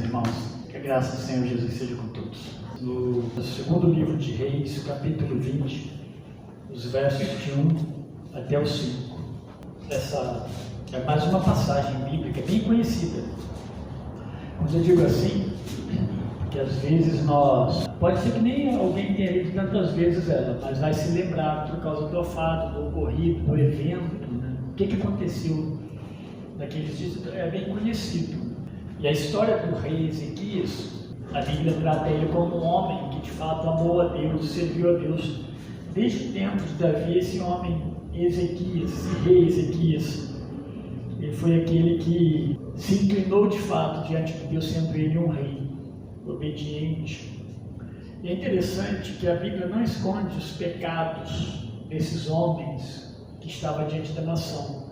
Irmãos, que a graça do Senhor Jesus seja com todos. No segundo livro de Reis, capítulo 20, os versos de 1 até o 5. Essa é mais uma passagem bíblica bem conhecida. Quando eu digo assim, que às vezes pode ser que nem alguém tenha lido tantas vezes ela, mas vai se lembrar por causa do fato, do ocorrido, do evento, né? O que aconteceu naqueles dias, é bem conhecido. E a história do rei Ezequias, a Bíblia trata ele como um homem que de fato amou a Deus, serviu a Deus. Desde o tempo de Davi, esse homem Ezequias, esse rei Ezequias, ele foi aquele que se inclinou de fato diante de Deus, sendo ele um rei obediente. E é interessante que a Bíblia não esconde os pecados desses homens que estavam diante da nação,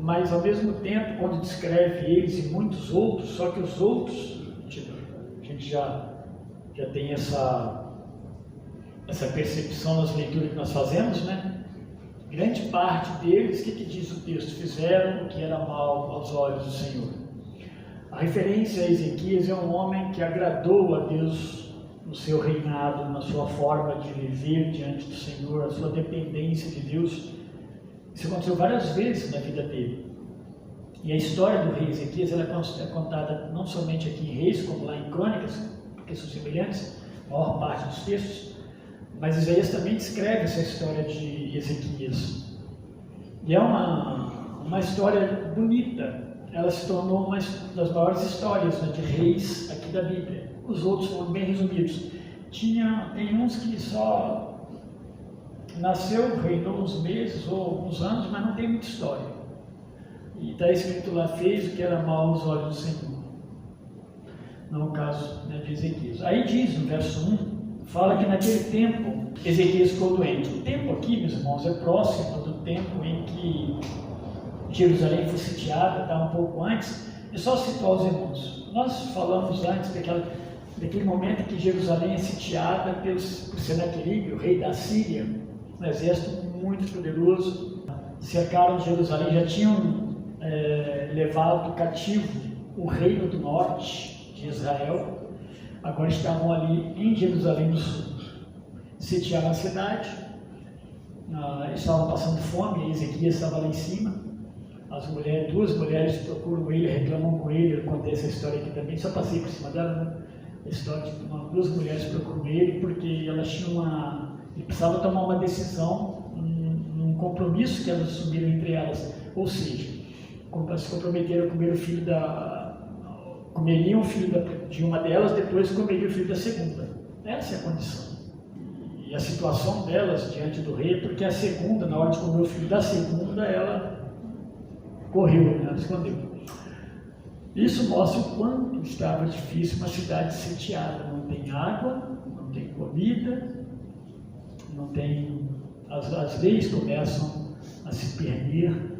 mas ao mesmo tempo, quando descreve eles e muitos outros, só que os outros, a gente já tem essa percepção nas leituras que nós fazemos, né? Grande parte deles, o que diz o texto? Fizeram o que era mal aos olhos do Senhor. A referência a Ezequias é um homem que agradou a Deus no seu reinado, na sua forma de viver diante do Senhor, a sua dependência de Deus. Isso aconteceu várias vezes na vida dele. E a história do rei Ezequias ela é contada não somente aqui em Reis, como lá em Crônicas, porque são semelhantes, a maior parte dos textos, mas Isaías também descreve essa história de Ezequias. E é uma história bonita. Ela se tornou uma das maiores histórias, né, de reis aqui da Bíblia. Os outros foram bem resumidos. Tem uns que só nasceu, reinou uns meses ou uns anos, mas não tem muita história. E está escrito lá, fez o que era mal aos olhos do Senhor. Não é o caso, né, de Ezequias. Aí diz no verso 1, fala que naquele tempo Ezequias ficou doente. O tempo aqui, meus irmãos, é próximo do tempo em que Jerusalém foi sitiada, está um pouco antes. É só situar os irmãos. Nós falamos antes daquele momento em que Jerusalém é sitiada por Senaqueribe, o rei da Síria, um exército muito poderoso. Cercaram Jerusalém, já tinham levado cativo o reino do norte de Israel, agora estavam ali em Jerusalém do sul. Sitiaram a cidade, estavam passando fome, Ezequias estava lá em cima. Duas mulheres procuram ele, reclamam com ele. Eu contei essa história aqui também, só passei por cima dela, né? A história de duas mulheres procuram ele porque elas tinham ele precisava tomar uma decisão, um compromisso que elas assumiram entre elas, ou seja, se comprometeram a comer comeriam o filho de uma delas, depois comeriam o filho da segunda. Essa é a condição. E a situação delas diante do rei, porque a segunda, na hora de comer o filho da segunda, ela correu, ela escondeu. Isso mostra o quanto estava difícil uma cidade sitiada. Não tem água, não tem comida, não tem. As leis começam a se perder.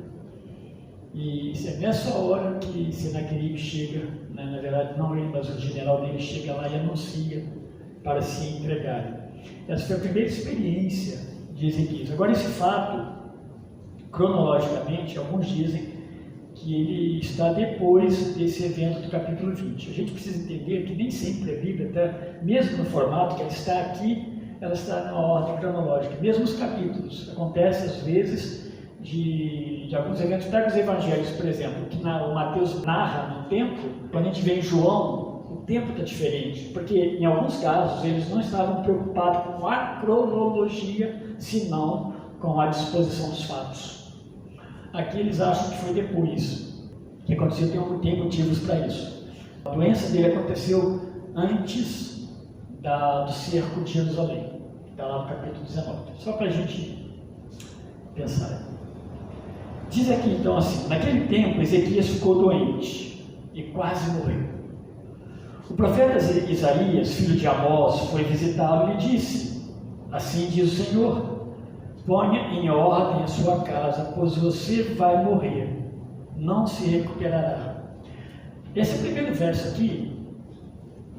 E é nessa hora que Senaqueribe chega, né? Na verdade não ele, mas o general dele chega lá e anuncia para se entregarem. Essa foi a primeira experiência de Ezequias. Agora, esse fato, cronologicamente, alguns dizem que ele está depois desse evento do capítulo 20. A gente precisa entender que nem sempre a Bíblia, até mesmo no formato que ela está aqui, ela está na ordem cronológica. Mesmo os capítulos, acontece às vezes de alguns eventos. Pega os evangelhos, por exemplo, que o Mateus narra no tempo. Quando a gente vê em João, o tempo está diferente, porque em alguns casos eles não estavam preocupados com a cronologia, senão com a disposição dos fatos. Aqui eles acham que foi depois que aconteceu, tem motivos para isso. A doença dele aconteceu antes do cerco de Jerusalém, que está lá no capítulo 19. Só para a gente pensar. Diz aqui então assim: naquele tempo Ezequias ficou doente e quase morreu. O profeta Isaías, filho de Amós, foi visitá-lo e lhe disse: assim diz o Senhor, ponha em ordem a sua casa, pois você vai morrer, não se recuperará. Esse primeiro verso aqui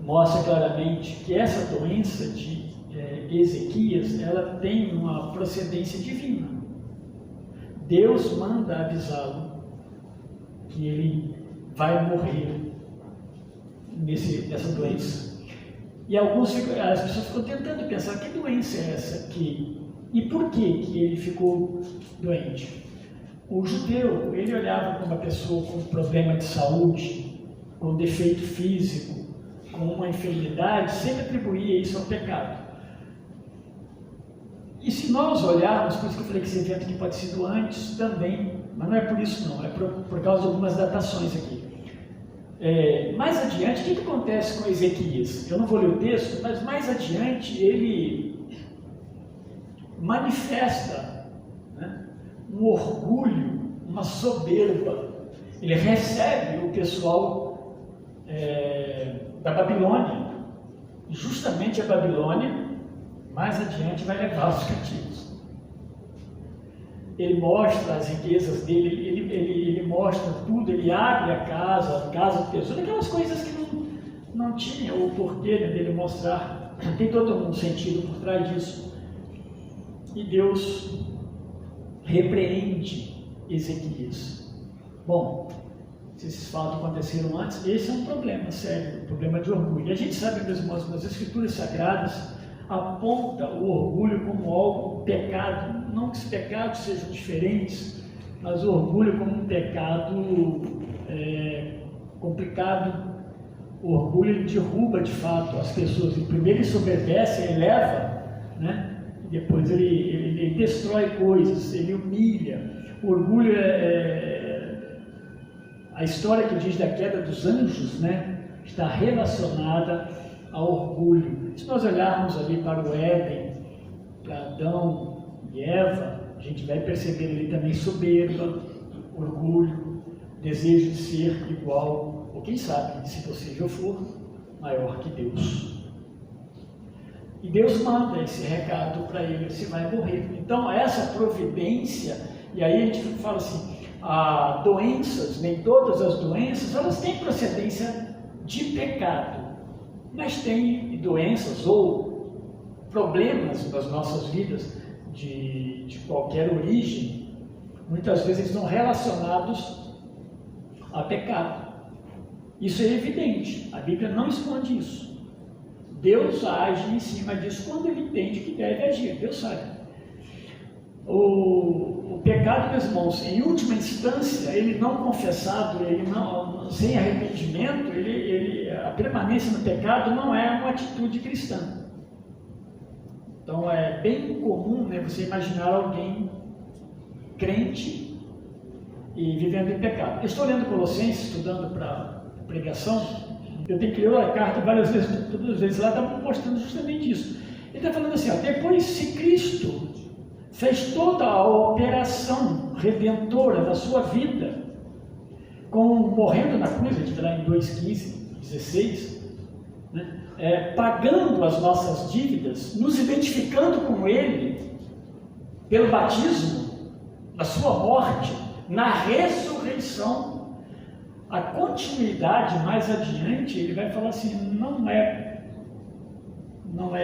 mostra claramente que essa doença de Ezequias, ela tem uma procedência divina. Deus manda avisá-lo que ele vai morrer nessa doença. E as pessoas ficam tentando pensar, que doença é essa aqui? E por que ele ficou doente? O judeu, ele olhava para uma pessoa com problema de saúde, com defeito físico, com uma enfermidade, sempre atribuía isso ao pecado. E se nós olharmos, por isso que eu falei que esse evento aqui pode ter sido antes também, mas não é por isso não, é por causa de algumas datações aqui. Mais adiante, o que acontece com Ezequias? Eu não vou ler o texto, mas mais adiante ele manifesta, né, um orgulho, uma soberba. Ele recebe o pessoal da Babilônia. E justamente a Babilônia, mais adiante, vai levar os cativos. Ele mostra as riquezas dele, ele mostra tudo, ele abre a casa do tesouro, aquelas coisas que não tinha o porquê dele mostrar. Tem todo um sentido por trás disso. E Deus repreende Ezequias. Bom, se esses fatos aconteceram antes, esse é um problema sério, um problema de orgulho. E a gente sabe, meus irmãos, nas Escrituras Sagradas aponta o orgulho como algo pecado, não que os pecados sejam diferentes, mas o orgulho como um pecado complicado. O orgulho derruba de fato as pessoas. Primeiro ele soberbece, ele eleva, né? E depois ele destrói coisas, ele humilha. O orgulho a história que diz da queda dos anjos, né, está relacionada ao orgulho. Se nós olharmos ali para o Éden, para Adão e Eva, a gente vai perceber ali também soberba, orgulho, desejo de ser igual, ou quem sabe, se possível for, maior que Deus. E Deus manda esse recado para ele, você vai morrer. Então essa providência, e aí a gente fala assim, doenças, nem todas as doenças, elas têm procedência de pecado, mas tem doenças ou problemas nas nossas vidas de qualquer origem, muitas vezes estão relacionados a pecado. Isso é evidente, a Bíblia não esconde isso. Deus age em cima disso quando ele entende que deve agir, Deus sabe. O pecado, meus irmãos, em última instância, ele não confessado, sem arrependimento, a permanência no pecado não é uma atitude cristã. Então é bem comum, né, você imaginar alguém crente e vivendo em pecado. Eu estou lendo Colossenses, estudando para pregação, eu tenho que ler a carta várias vezes, todas as vezes lá está mostrando justamente isso. Ele está falando assim, depois se Cristo fez toda a operação redentora da sua vida, morrendo na cruz, a gente vê lá em 2:15-16, né? Pagando as nossas dívidas, nos identificando com Ele, pelo batismo, na sua morte, na ressurreição. A continuidade mais adiante, ele vai falar assim, não é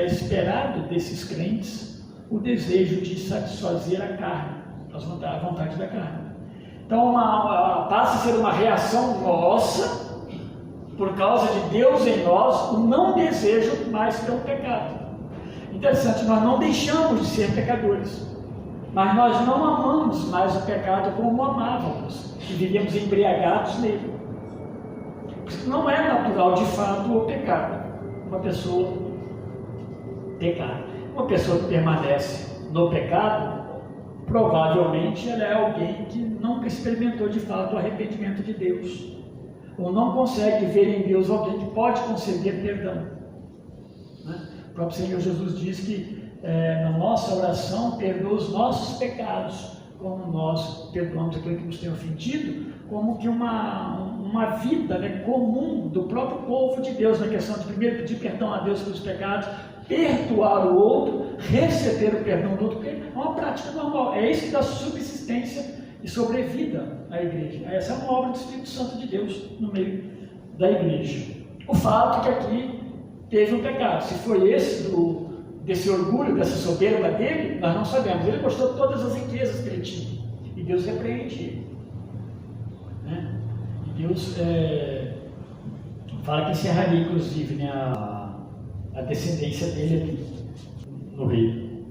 esperado desses crentes o desejo de satisfazer a carne, a vontade da carne. Então passa a ser uma reação nossa, por causa de Deus em nós, o não desejo mais pelo pecado. Interessante, nós não deixamos de ser pecadores, mas nós não amamos mais o pecado como amávamos, e vivíamos embriagados nele. Não é natural de fato o pecado, uma pessoa pecar. Uma pessoa que permanece no pecado, provavelmente ela é alguém que nunca experimentou de fato o arrependimento de Deus, ou não consegue ver em Deus alguém que pode conceder perdão, né? O próprio Senhor Jesus diz que na nossa oração perdoa os nossos pecados, como nós perdoamos aquele que nos tem ofendido, como que uma vida, né, comum do próprio povo de Deus, na questão de primeiro pedir perdão a Deus pelos pecados, perdoar o outro, receber o perdão do outro, porque é uma prática normal, é isso que dá subsistência e sobrevida à igreja. Essa é uma obra do Espírito Santo de Deus no meio da igreja. O fato é que aqui teve um pecado, se foi esse desse orgulho, dessa soberba dele, nós não sabemos. Ele mostrou todas as riquezas que ele tinha, e Deus repreende ele, né? E Deus fala que encerraria, inclusive, né, a descendência dele ali no rei.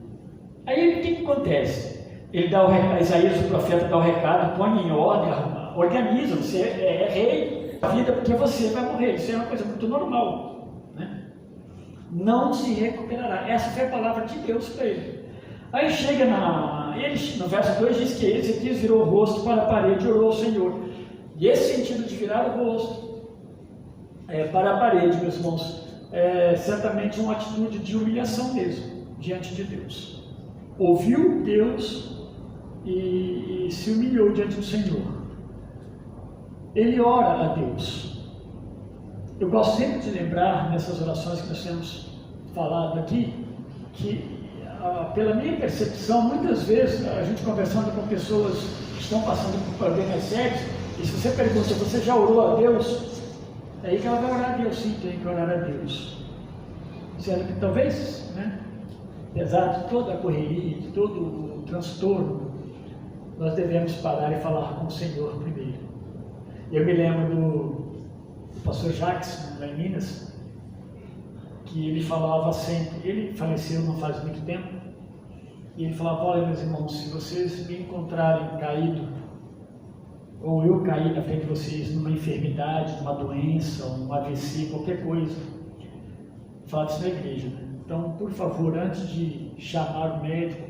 Aí o que acontece? Ele dá o recado, Isaías, o profeta, dá o recado, põe em ordem, organiza, você é rei da vida porque você vai morrer. Isso é uma coisa muito normal, né? Não se recuperará. Essa foi a palavra de Deus para ele. Aí chega no verso 2 diz que Ezequias virou o rosto para a parede e orou ao Senhor. E esse sentido de virar o rosto para a parede, meus irmãos, é certamente uma atitude de humilhação mesmo, diante de Deus. Ouviu Deus e se humilhou diante do Senhor. Ele ora a Deus. Eu gosto sempre de lembrar, nessas orações que nós temos falado aqui, que pela minha percepção, muitas vezes, a gente conversando com pessoas que estão passando por problemas sérios, e se você pergunta, você já orou a Deus? É aí que ela vai orar a Deus, sim, tem que orar a Deus. Sendo que talvez, né, apesar de toda a correria, de todo o transtorno, nós devemos parar e falar com o Senhor primeiro. Eu me lembro do pastor Jacques, lá em Minas, que ele falava sempre, ele faleceu não faz muito tempo, e ele falava: olha, meus irmãos, se vocês me encontrarem caído, ou eu cair na frente de vocês numa enfermidade, numa doença, um AVC, qualquer coisa, fala isso na igreja, né? Então, por favor, antes de chamar o médico,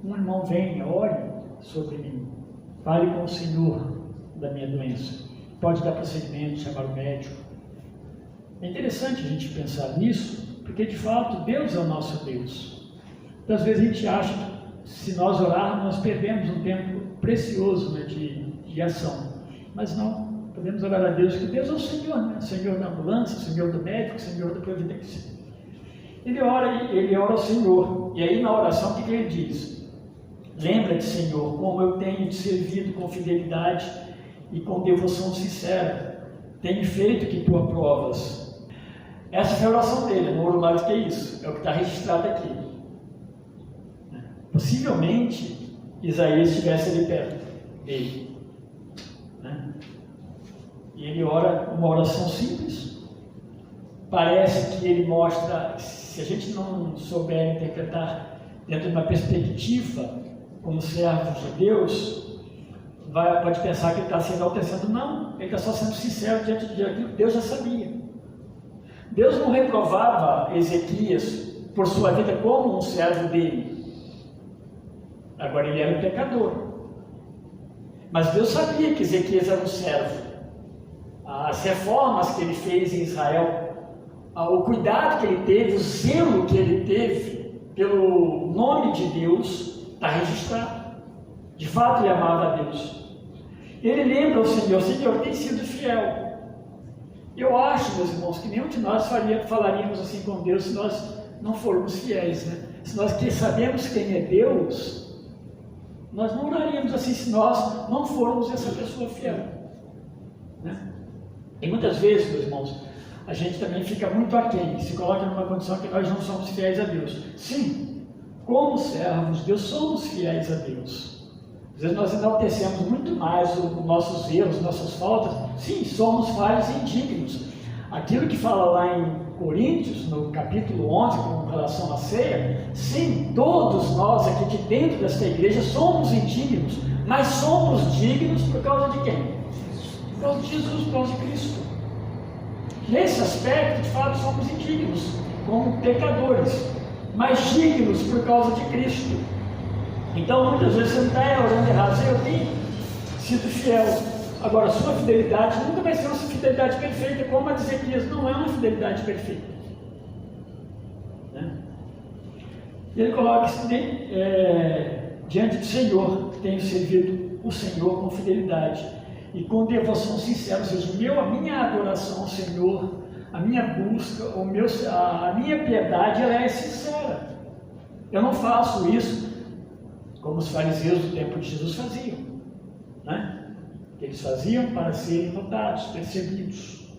um irmão venha, ore sobre mim, fale com o Senhor da minha doença, pode dar procedimento, chamar o médico. É interessante a gente pensar nisso, porque de fato Deus é o nosso Deus. Então, às vezes a gente acha que se nós orarmos, nós perdemos um tempo precioso, né, de ação, mas não, podemos orar a Deus, que Deus é o Senhor, né? Senhor da ambulância, Senhor do médico, Senhor da providência. Ele ora ao Senhor, e aí na oração o que ele diz? Lembra-te, Senhor, como eu tenho te servido com fidelidade e com devoção sincera, tenho feito o que tu aprovas. Essa foi a oração dele, não orou mais do que isso, é o que está registrado aqui. Possivelmente Isaías estivesse ali perto dele, né? E ele ora uma oração simples. Parece que ele mostra, se a gente não souber interpretar dentro de uma perspectiva como servo de Deus, pode pensar que ele está se enaltecendo. Não, ele está só sendo sincero diante daquilo que Deus já sabia. Deus não reprovava Ezequias por sua vida como um servo dele. Agora ele era um pecador, mas Deus sabia que Ezequias era um servo. As reformas que ele fez em Israel, o cuidado que ele teve, o zelo que ele teve pelo nome de Deus, está registrado. De fato ele amava a Deus. Ele lembra ao Senhor: Senhor, tem sido fiel. Eu acho, meus irmãos, que nenhum de nós falaríamos assim com Deus se nós não formos fiéis, né? Se nós sabemos quem é Deus, nós não oraríamos assim se nós não formos essa pessoa fiel, né? E muitas vezes, meus irmãos, a gente também fica muito aquém, se coloca numa condição que nós não somos fiéis a Deus. Sim, como servos de Deus, somos fiéis a Deus. Às vezes nós enaltecemos muito mais os nossos erros, nossas faltas. Sim, somos falhos e indignos. Aquilo que fala lá em Coríntios, no capítulo 11, com relação à ceia, sim, todos nós aqui de dentro desta igreja somos indignos, mas somos dignos por causa de quem? Por causa de Jesus, por causa de Cristo. Nesse aspecto, de fato, somos indignos, como pecadores, mas dignos por causa de Cristo. Então, muitas vezes você não está orando errado, você tem sido fiel. Agora, a sua fidelidade nunca vai ser uma fidelidade perfeita, como a de Ezequias não é uma fidelidade perfeita, né? E ele coloca isso diante do Senhor: tenho servido o Senhor com fidelidade e com devoção sincera. Ou seja, a minha adoração ao Senhor, a minha busca, a minha piedade, ela é sincera. Eu não faço isso como os fariseus do tempo de Jesus faziam, né? Eles faziam para serem notados, percebidos.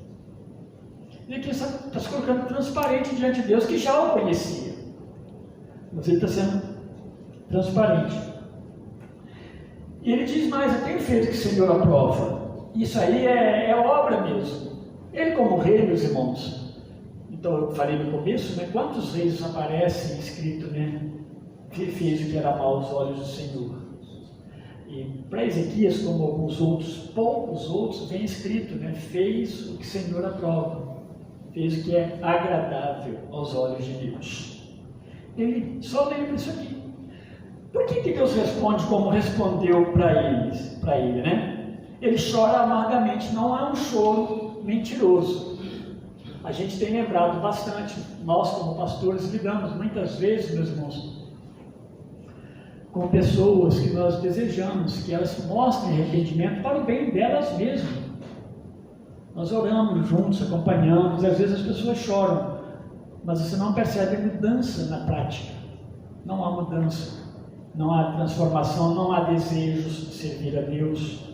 E aqui está se colocando transparente diante de Deus, que já o conhecia, mas ele está sendo transparente. E ele diz mais: eu tenho feito o que o Senhor aprova. Isso aí é obra mesmo. Ele como rei, meus irmãos, então eu falei no começo, né, quantos reis aparecem escrito, né, que fez o que era mal aos olhos do Senhor. E para Ezequias, como alguns outros, poucos outros, vem escrito, né, fez o que o Senhor aprova, fez o que é agradável aos olhos de Deus. Ele só lembra isso aqui. Por que Deus responde como respondeu para ele, né? Ele chora amargamente, não é um choro mentiroso. A gente tem lembrado bastante, nós como pastores lidamos muitas vezes, meus irmãos, com pessoas que nós desejamos que elas mostrem arrependimento para o bem delas mesmas. Nós oramos juntos, acompanhamos, e às vezes as pessoas choram, mas você não percebe mudança na prática. Não há mudança, não há transformação, não há desejos de servir a Deus.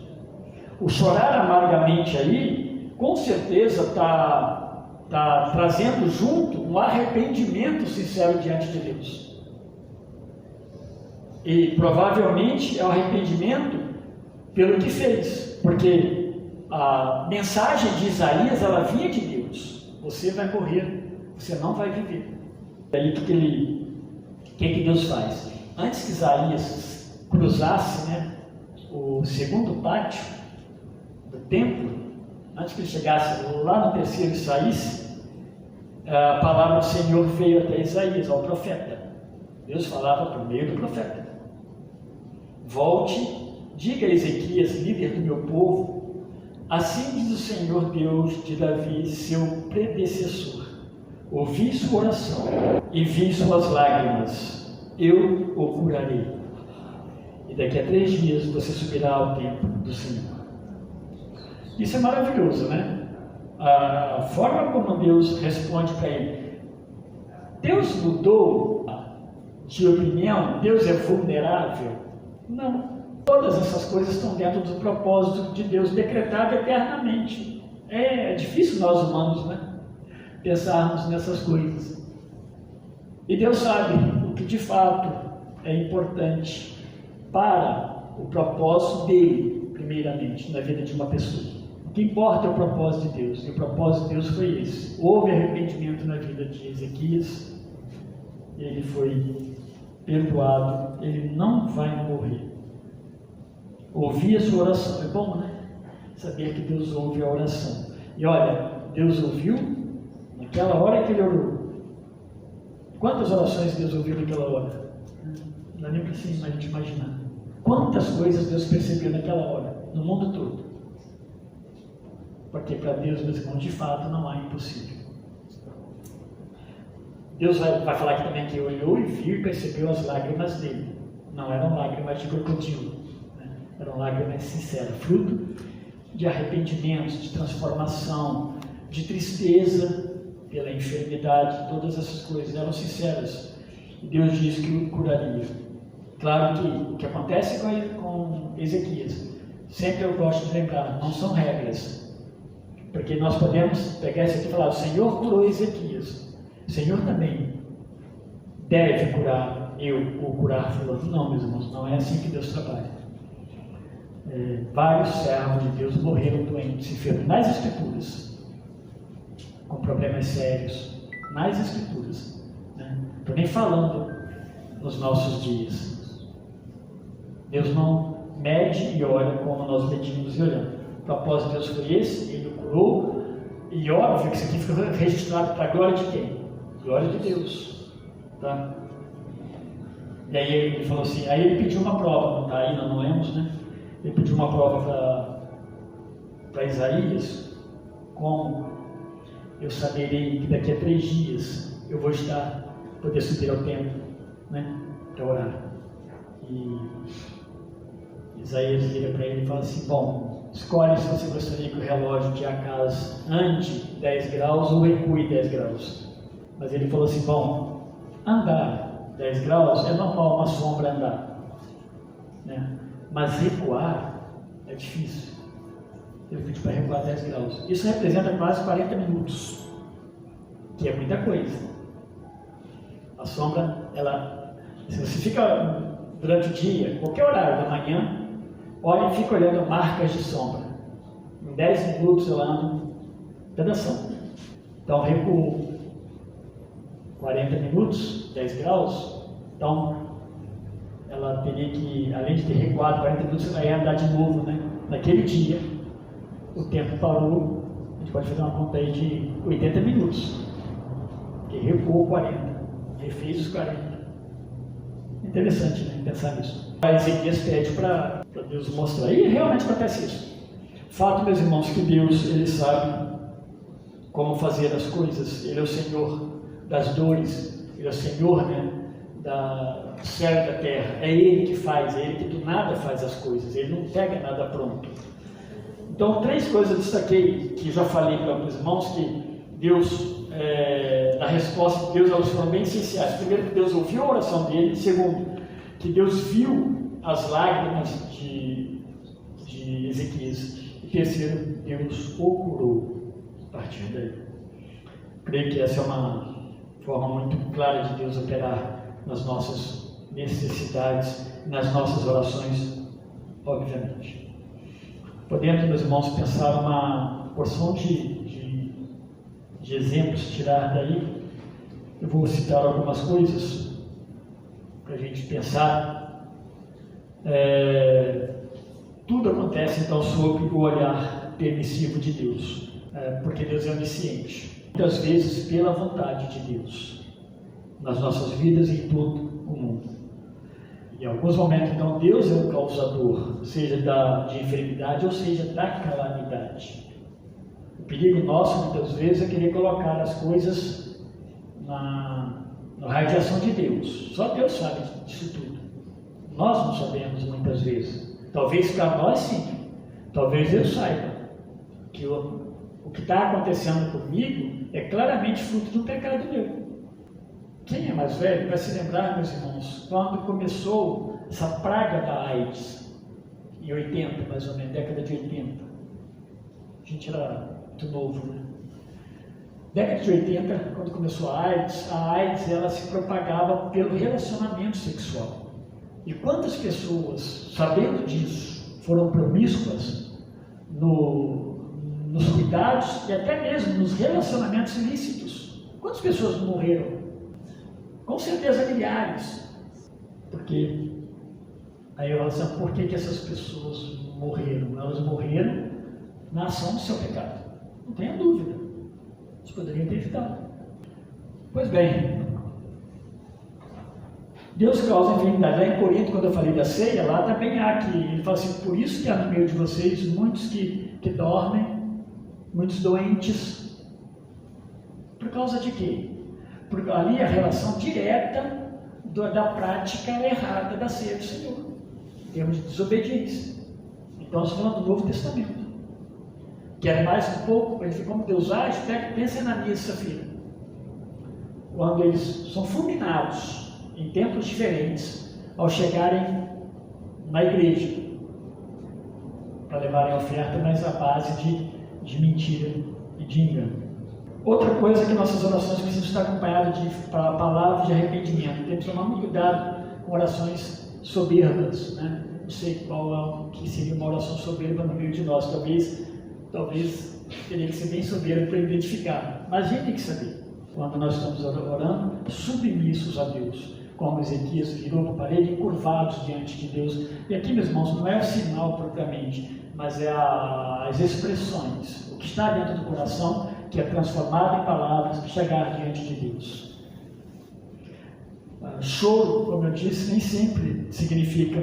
O chorar amargamente aí, com certeza está trazendo junto um arrependimento sincero diante de Deus. E provavelmente é um arrependimento pelo que fez, porque a mensagem de Isaías, ela vinha de Deus. Você vai morrer, você não vai viver. Aí o que Deus faz? Antes que Isaías cruzasse, né, o segundo pátio do templo, antes que ele chegasse lá no terceiro e saísse, a palavra do Senhor veio até Isaías, ao profeta. Deus falava por meio do profeta. Volte, diga a Ezequias, líder do meu povo, assim diz o Senhor Deus de Davi, seu predecessor: ouvi sua oração e vi suas lágrimas, eu o curarei. E daqui a 3 dias você subirá ao templo do Senhor. Isso é maravilhoso, né? A forma como Deus responde para ele. Deus mudou de opinião? Deus é vulnerável? Não. Todas essas coisas estão dentro do propósito de Deus decretado eternamente. É difícil nós humanos, né, pensarmos nessas coisas. E Deus sabe o que de fato é importante para o propósito dele, primeiramente, na vida de uma pessoa. O que importa é o propósito de Deus, e o propósito de Deus foi esse. Houve arrependimento na vida de Ezequias, ele foi perdoado, ele não vai morrer. Ouvir a sua oração, é bom, né? Saber que Deus ouve a oração. E olha, Deus ouviu naquela hora que ele orou. Quantas orações Deus ouviu naquela hora? Não dá nem para a gente imaginar. Quantas coisas Deus percebeu naquela hora, no mundo todo. Porque para Deus, meus irmãos, de fato não há impossível. Deus vai falar aqui também que olhou e viu e percebeu as lágrimas dele. Não eram lágrimas de crocodilo, né? Eram lágrimas sinceras, fruto de arrependimentos, de transformação, de tristeza pela enfermidade. Todas essas coisas eram sinceras. E Deus disse que o curaria. Claro que o que acontece com Ezequias, sempre eu gosto de lembrar, não são regras. Porque nós podemos pegar isso aqui e falar: o Senhor curou Ezequias, o Senhor também deve curar ou curar fulano. Não, meus irmãos, não é assim que Deus trabalha. Vários servos de Deus morreram doentes, enfermos, nas Escrituras, com problemas sérios, nas Escrituras, né? Estou nem falando nos nossos dias. Deus não mede e olha como nós medimos e olhamos. O propósito de Deus foi esse, ele o curou, e óbvio que isso aqui ficou registrado para a glória de quem? Glória de Deus, tá? E aí ele falou assim, aí ele pediu uma prova, não está aí, não lemos, né? Ele pediu uma prova para Isaías: como eu saberei que daqui a 3 dias eu vou poder subir ao templo, né, para orar. E Isaías liga para ele e fala assim: bom, escolhe se você gostaria que o relógio de Acaz ande 10 graus ou recue 10 graus. Mas ele falou assim: bom, andar 10 graus é normal uma sombra andar, né? Mas recuar é difícil. Ele pediu para recuar 10 graus. Isso representa quase 40 minutos, que é muita coisa. A sombra, se você fica durante o dia, qualquer horário da manhã, olha e fica olhando marcas de sombra. Em 10 minutos eu ando pedação. Então recuou 40 minutos, 10 graus, então ela teria que, além de ter recuado 40 minutos, ela ia andar de novo, né? Naquele dia, o tempo parou, a gente pode fazer uma conta aí de 80 minutos, porque recuou 40, refez os 40. Interessante, né? Pensar nisso. A Ezequias pede para Deus mostrar, e realmente acontece isso. Fato, meus irmãos, que Deus, Ele sabe como fazer as coisas. Ele é o Senhor das dores, Ele é o Senhor, né, do céu e da terra. É Ele que faz, é Ele que do nada faz as coisas, Ele não pega nada pronto. Então, 3 coisas eu destaquei, que já falei para os irmãos, que Deus, a resposta de Deus, elas foram bem essenciais. Primeiro, que Deus ouviu a oração dele. Segundo, que Deus viu as lágrimas de Ezequias. E terceiro, Deus o curou a partir daí. Creio que essa é uma forma muito clara de Deus operar nas nossas necessidades, nas nossas orações, obviamente. Podemos, meus irmãos, pensar uma porção de exemplos, tirar daí. Eu vou citar algumas coisas para a gente pensar. Tudo acontece, então, sob o olhar permissivo de Deus, porque Deus é onisciente. Muitas vezes pela vontade de Deus, nas nossas vidas e em todo o mundo. Em alguns momentos, então, Deus é o causador, seja de enfermidade ou seja da calamidade. O perigo nosso, muitas vezes, é querer colocar as coisas no raio de ação de Deus. Só Deus sabe disso tudo. Nós não sabemos muitas vezes. Talvez para nós sim. Talvez eu saiba que o que está acontecendo comigo é claramente fruto do pecado meu. Quem é mais velho vai se lembrar, meus irmãos, quando começou essa praga da AIDS, em 80, mais ou menos, década de 80. A gente era muito novo, né? Década de 80, quando começou a AIDS ela se propagava pelo relacionamento sexual. E quantas pessoas, sabendo disso, foram promíscuas nos cuidados e até mesmo nos relacionamentos ilícitos? Quantas pessoas morreram? Com certeza milhares. Porque aí eu falo, por que essas pessoas morreram? Elas morreram na ação do seu pecado. Não tenha dúvida. Eles poderiam ter evitado. Pois bem, Deus causa enfermidade. Lá em Corinto, quando eu falei da ceia, lá também há que, ele fala assim, por isso que há no meio de vocês muitos que dormem, muitos doentes. Por causa de quê? Porque ali a relação direta da prática errada da ceia do Senhor, em termos de desobediência. Então, nós falamos do Novo Testamento. Quer mais um pouco, para ver como Deus age? Pensa na missa, filha. Quando eles são fulminados em tempos diferentes, ao chegarem na igreja, para levarem a oferta, mas à base de mentira e de engano. Outra coisa é que nossas orações precisam estar acompanhadas de palavras de arrependimento. Temos que tomar muito cuidado com orações soberbas, né? Não sei qual que seria uma oração soberba no meio de nós. Talvez teria que ser bem soberbo para identificar. Mas a gente tem que saber, quando nós estamos orando, submissos a Deus, como Ezequias virou para a parede, encurvados diante de Deus. E aqui, meus irmãos, não é o sinal propriamente, mas é as expressões, o que está dentro do coração, que é transformado em palavras para chegar diante de Deus. Choro, como eu disse, nem sempre significa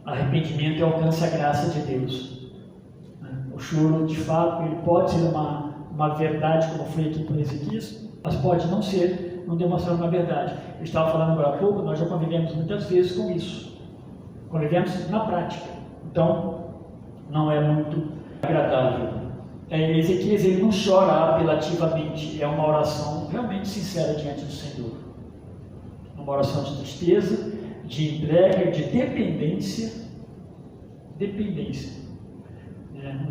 arrependimento e alcança a graça de Deus. O choro, de fato, ele pode ser uma verdade, como foi aqui com Ezequias, mas pode não ser, não demonstrar uma verdade. Eu estava falando agora há pouco, nós já convivemos muitas vezes com isso. Convivemos na prática. Então, não é muito agradável. Ezequias, ele não chora apelativamente, é uma oração realmente sincera diante do Senhor. Uma oração de tristeza, de entrega, de dependência.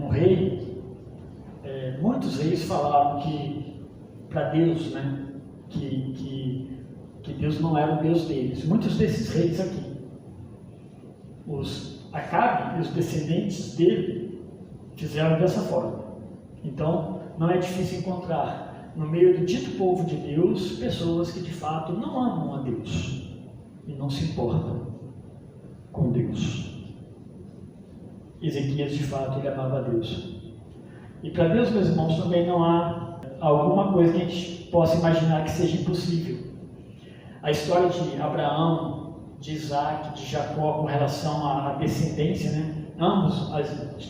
Um rei, muitos reis falaram para Deus, né, que Deus não era o Deus deles. Muitos desses reis aqui, Acabe e os descendentes dele, fizeram dessa forma. Então, não é difícil encontrar no meio do dito povo de Deus pessoas que de fato não amam a Deus e não se importam com Deus. Ezequias de fato ele amava a Deus. E para Deus, meus irmãos, também não há alguma coisa que a gente possa imaginar que seja impossível. A história de Abraão, de Isaac, de Jacó com relação à descendência, né? Ambos,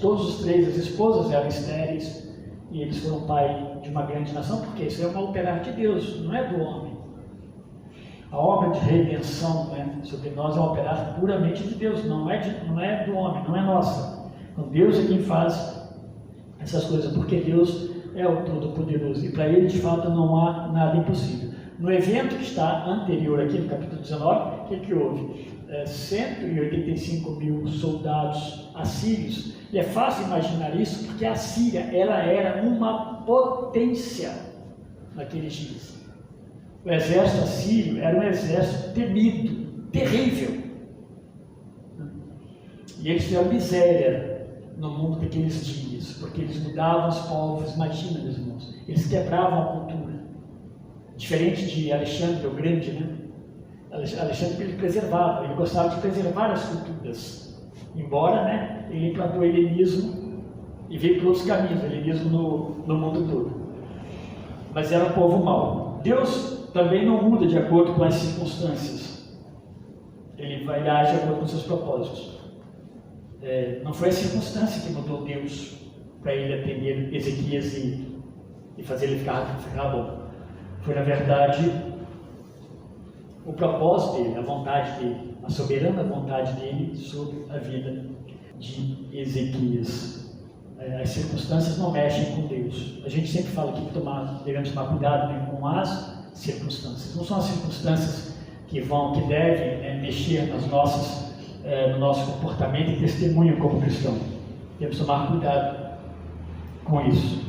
todos os três, as esposas eram estéreis e eles foram pai de uma grande nação, porque isso é uma operar de Deus, não é do homem. A obra de redenção, né, sobre nós é um operar puramente de Deus, não é do homem, não é nossa. Então Deus é quem faz essas coisas, porque Deus é o Todo-Poderoso e para Ele de fato não há nada impossível. No evento que está anterior aqui no capítulo 19, o que houve? 185 mil soldados assírios, e é fácil imaginar isso porque a Síria ela era uma potência naqueles dias. O exército assírio era um exército temido, terrível, e eles tiveram miséria no mundo daqueles dias, porque eles mudavam os povos. Imagina, meus irmãos, eles quebravam a cultura, diferente de Alexandre o Grande, né? Alexandre ele preservava, ele gostava de preservar as culturas, embora, né, ele implantou o helenismo e veio por outros caminhos, o helenismo no mundo todo, mas era um povo mau. Deus também não muda de acordo com as circunstâncias, ele vai age de acordo com seus propósitos. Não foi a circunstância que mudou Deus para ele atender Ezequias e fazer ele ficar bom. Foi, na verdade, o propósito dele, a vontade dele, a soberana vontade dele sobre a vida de Ezequias. As circunstâncias não mexem com Deus. A gente sempre fala aqui que devemos tomar cuidado, né, com as circunstâncias. Não são as circunstâncias que devem mexer no nosso comportamento e testemunho como cristão. Temos que tomar cuidado com isso.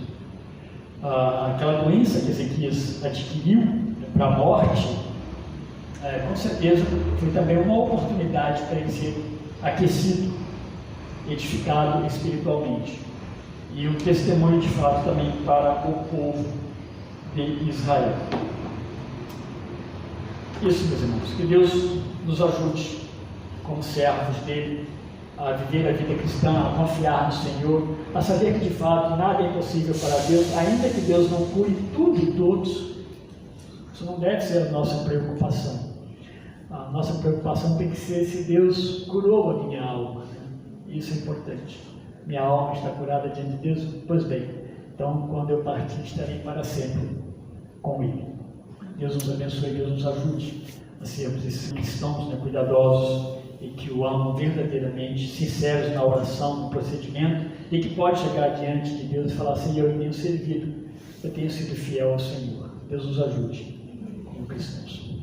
Aquela doença que Ezequias adquiriu para a morte, com certeza foi também uma oportunidade para ele ser aquecido, edificado espiritualmente. E um testemunho de fato também para o povo de Israel. Isso, meus irmãos, que Deus nos ajude como servos dele a viver a vida cristã, a confiar no Senhor, a saber que de fato nada é impossível para Deus, ainda que Deus não cure tudo e todos. Isso não deve ser a nossa preocupação. A nossa preocupação tem que ser se Deus curou a minha alma, né? Isso é importante. Minha alma está curada diante de Deus? Pois bem, então quando eu partir estarei para sempre com Ele. Deus nos abençoe, Deus nos ajude a sermos esses cristãos, né, cuidadosos e que o amam verdadeiramente, sinceros na oração, no procedimento, e que pode chegar diante de Deus e falar assim: eu tenho servido, eu tenho sido fiel ao Senhor. Deus nos ajude como cristãos.